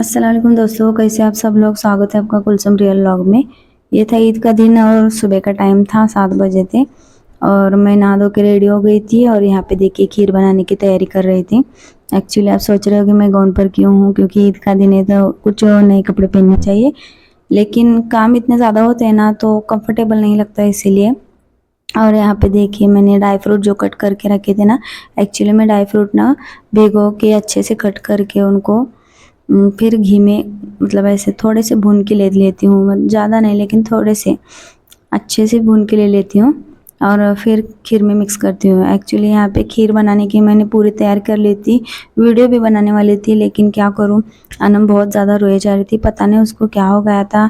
अस्सलाम वालेकुम दोस्तों, कैसे आप सब लोग। स्वागत है आपका कुलसुम रियल व्लॉग में। ये था ईद का दिन और सुबह का टाइम था, 7 बजे थे और मैं नहा धो के रेडी हो गई थी और यहाँ पे देखिए खीर बनाने की तैयारी कर रही थी। एक्चुअली आप सोच रहे हो कि मैं गाउन पर क्यों हूँ, क्योंकि ईद का दिन है तो कुछ नए कपड़े पहनने चाहिए, लेकिन काम इतने ज़्यादा होते हैं ना तो कंफर्टेबल नहीं लगता इसीलिए। और यहाँ पे देखिए मैंने ड्राई फ्रूट जो कट करके रखे थे ना, एक्चुअली मैं ड्राई फ्रूट ना भिगो के अच्छे से कट करके उनको फिर घी में मतलब ऐसे थोड़े से भून के ले लेती हूँ, ज़्यादा नहीं लेकिन थोड़े से अच्छे से भून के ले लेती हूँ और फिर खीर में मिक्स करती हूँ। एक्चुअली यहाँ पे खीर बनाने की मैंने पूरी तैयार कर ली थी, वीडियो भी बनाने वाली थी, लेकिन क्या करूँ, अनम बहुत ज़्यादा रोए जा रही थी, पता नहीं उसको क्या हो गया था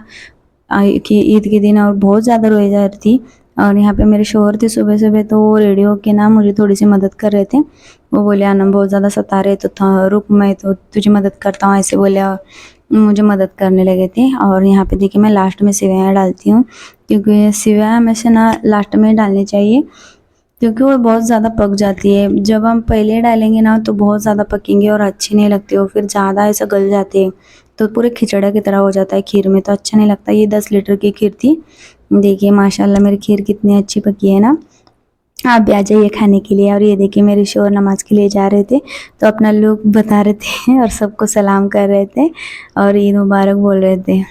कि ईद के दिन और बहुत ज़्यादा रोए जा रही थी। और यहाँ पे मेरे शोहर थे सुबह सुबह, तो वो रेडी होके ना मुझे थोड़ी सी मदद कर रहे थे। वो बोले अनम बहुत ज़्यादा सता रहे तो था, रुक मैं तो तुझे मदद करता हूँ, ऐसे बोले और मुझे मदद करने लगे थे। और यहाँ पे देखिए मैं लास्ट में सेवइयाँ डालती हूँ, क्योंकि सेवइयाँ हमेशा ना लास्ट में डालनी चाहिए, क्योंकि वो बहुत ज़्यादा पक जाती है। जब हम पहले डालेंगे ना तो बहुत ज़्यादा पकेंगे और अच्छी नहीं लगती, और फिर ज़्यादा ऐसा गल जाते हैं तो पूरे खिचड़ा की तरह हो जाता है खीर में, तो अच्छा नहीं लगता। ये 10 लीटर की खीर थी। देखिए माशाल्लाह मेरी खीर कितनी अच्छी पकी है ना। आप भी आ जाइए खाने के लिए। और ये देखिए मेरे शोहर नमाज के लिए जा रहे थे तो अपना लुक बता रहे थे और सबको सलाम कर रहे थे और ईद मुबारक बोल रहे थे।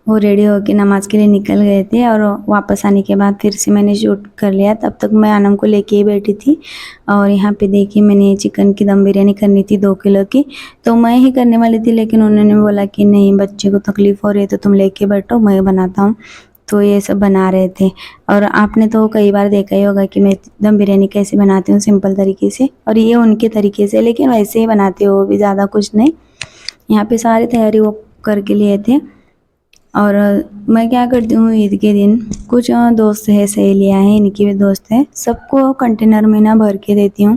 वो रेडी होके नमाज के लिए निकल गए थे और वापस आने के बाद फिर से मैंने शूट कर लिया। तब तक मैं अनम को लेके ही बैठी थी। और यहाँ पे देखिए मैंने चिकन की दम बिरयानी करनी थी 2 किलो की, तो मैं ही करने वाली थी, लेकिन उन्होंने बोला कि नहीं बच्चे को तकलीफ़ हो रही है तो तुम लेके बैठो, मैं बनाता हूँ। तो ये सब बना रहे थे। और आपने तो कई बार देखा ही होगा कि मैं दम बिरयानी कैसे बनाती हूँ, सिंपल तरीके से, और ये उनके तरीके से, लेकिन वैसे ही बनाती हो, वो भी ज़्यादा कुछ नहीं। यहाँ पे सारी तैयारी वो करके लिए थे। और मैं क्या करती हूँ ईद के दिन, कुछ दोस्त है, सहेलियाँ हैं, इनकी भी दोस्त है, सबको कंटेनर में ना भर के देती हूँ।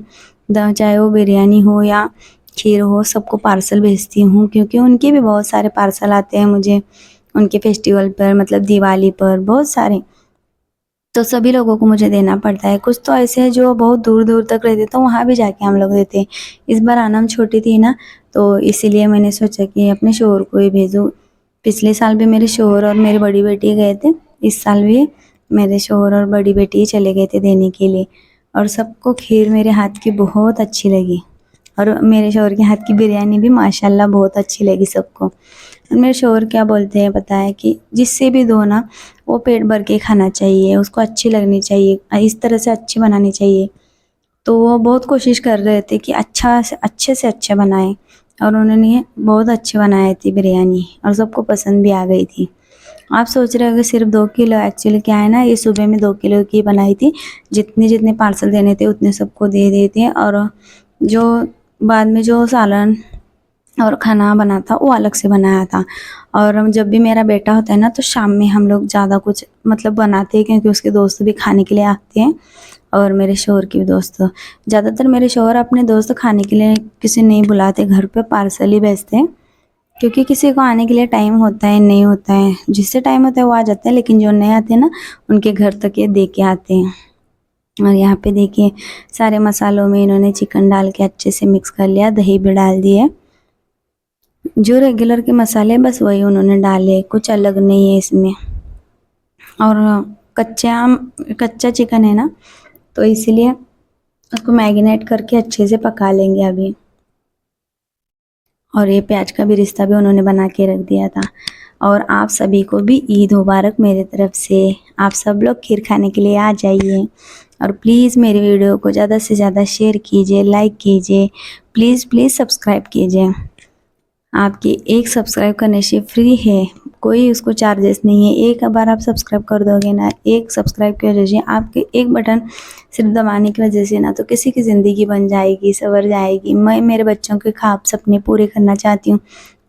चाहे वो बिरयानी हो या खीर हो, सबको पार्सल भेजती हूँ, क्योंकि उनके भी बहुत सारे पार्सल आते हैं मुझे उनके फेस्टिवल पर, मतलब दिवाली पर बहुत सारे, तो सभी लोगों को मुझे देना पड़ता है। कुछ तो ऐसे हैं जो बहुत दूर दूर तक रहते तो वहाँ भी जाके हम लोग देते हैं। इस बार अनम छोटी थी ना, तो इसीलिए मैंने सोचा कि अपने शोहर को ही भेजूँ। पिछले साल भी मेरे शोहर और मेरी बड़ी बेटी गए थे, इस साल भी मेरे शोहर और बड़ी बेटी ही चले गए थे देने के लिए। और सबको खीर मेरे हाथ की बहुत अच्छी लगी, और मेरे शोहर के हाथ की बिरयानी भी माशाल्लाह बहुत अच्छी लगी सबको। और मेरे शोहर क्या बोलते हैं पता है, कि जिससे भी दो ना वो पेट भर के खाना चाहिए, उसको अच्छी लगनी चाहिए, इस तरह से अच्छी बनानी चाहिए। तो वो बहुत कोशिश कर रहे थे कि अच्छे से अच्छे बनाए, और उन्होंने बहुत अच्छी बनाई थी बिरयानी और सबको पसंद भी आ गई थी। आप सोच रहे हो कि सिर्फ 2 किलो, एक्चुअली क्या है ना, ये सुबह में 2 किलो की बनाई थी। जितने जितने पार्सल देने थे उतने सबको दे देते हैं, और जो बाद में जो सालन और खाना बना था वो अलग से बनाया था। और जब भी मेरा बेटा होता है ना तो शाम में हम लोग ज़्यादा कुछ मतलब बनाते हैं, क्योंकि उसके दोस्त भी खाने के लिए आते हैं, और मेरे शोहर के भी दोस्त। ज़्यादातर मेरे शोहर अपने दोस्त खाने के लिए किसी नहीं बुलाते, घर पे पार्सल ही भेजते हैं, क्योंकि किसी को आने के लिए टाइम होता है नहीं होता है, जिससे टाइम होता है वो आ जाते हैं, लेकिन जो नहीं आते ना उनके घर तक ये दे के आते हैं। और यहाँ पे देखिए सारे मसालों में इन्होंने चिकन डाल के अच्छे से मिक्स कर लिया, दही भी डाल दिए, जो रेगुलर के मसाले बस वही उन्होंने डाले, कुछ अलग नहीं है इसमें। और कच्चा चिकन है ना, तो इसीलिए उसको मैरिनेट करके अच्छे से पका लेंगे अभी। और ये प्याज का भी रिश्ता भी उन्होंने बना के रख दिया था। और आप सभी को भी ईद मुबारक मेरे तरफ से। आप सब लोग खीर खाने के लिए आ जाइए, और प्लीज़ मेरी वीडियो को ज़्यादा से ज़्यादा शेयर कीजिए, लाइक कीजिए, प्लीज़ प्लीज़ सब्सक्राइब कीजिए। आपके एक सब्सक्राइब करने से फ्री है, कोई उसको चार्जेस नहीं है। एक बार आप सब्सक्राइब कर दोगे ना, एक सब्सक्राइब की वजह से, आपके एक बटन सिर्फ दबाने की वजह से ना, तो किसी की ज़िंदगी बन जाएगी, संवर जाएगी। मैं मेरे बच्चों के ख्वाब सपने पूरे करना चाहती हूँ,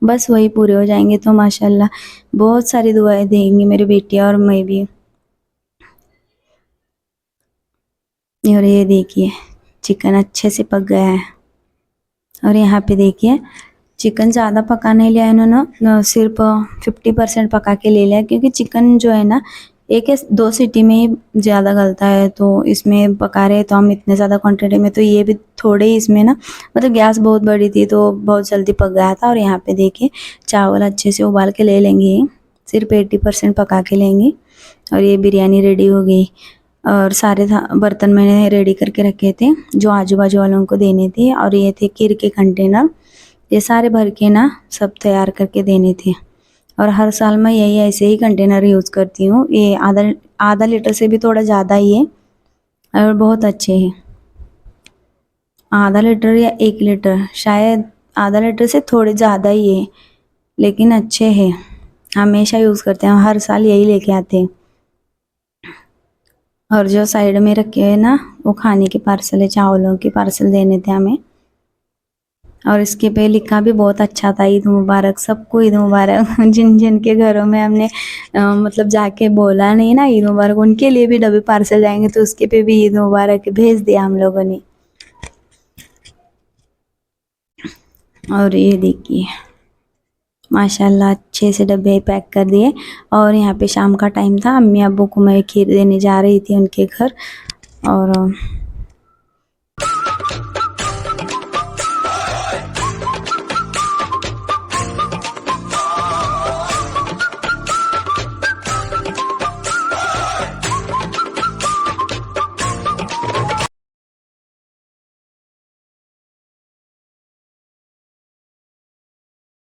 बस वही पूरे हो जाएंगे तो माशाल्लाह बहुत सारी दुआएं देंगी मेरी बेटी और मैं भी। और ये देखिए चिकन अच्छे से पक गया है। और यहाँ पे देखिए चिकन ज़्यादा पका नहीं लिया इन्होंने, सिर्फ 50% पका के ले लिया, क्योंकि चिकन जो है ना एक या दो सीटी में ही ज़्यादा गलता है, तो इसमें पका रहे तो हम इतने ज़्यादा क्वांटिटी में, तो ये भी थोड़े ही इसमें ना, मतलब गैस बहुत बड़ी थी तो बहुत जल्दी पक गया था। और यहाँ पे देखिए चावल अच्छे से उबाल के ले लेंगे, सिर्फ 80% पका के लेंगे और ये बिरयानी रेडी हो गई। और सारे बर्तन मैंने रेडी करके रखे थे जो आजू बाजू वालों को देने थे, और ये थे खीर के कंटेनर, ये सारे भर के ना सब तैयार करके देने थे। और हर साल मैं यही ऐसे ही कंटेनर यूज़ करती हूँ। ये आधा आधा लीटर से भी थोड़ा ज़्यादा ही है और बहुत अच्छे हैं। आधा लीटर या 1 लीटर, शायद आधा लीटर से थोड़े ज़्यादा ही है, लेकिन अच्छे हैं, हमेशा यूज़ करते हैं, हर साल यही लेके आते हैं। और जो साइड में रखे हैं ना, वो खाने के पार्सल है, चावलों के पार्सल देने थे हमें। और इसके पे लिखा भी बहुत अच्छा था, ईद मुबारक, सबको ईद मुबारक। जिन जिन के घरों में हमने मतलब जाके बोला नहीं ना ईद मुबारक, उनके लिए भी डब्बे पार्सल जाएंगे, तो उसके पे भी ईद मुबारक भेज दिया हम लोगों ने। और ये देखिए माशाल्लाह अच्छे से डब्बे पैक कर दिए। और यहाँ पे शाम का टाइम था, अम्मी अब्बू को मैं खीर देने जा रही थी उनके घर। और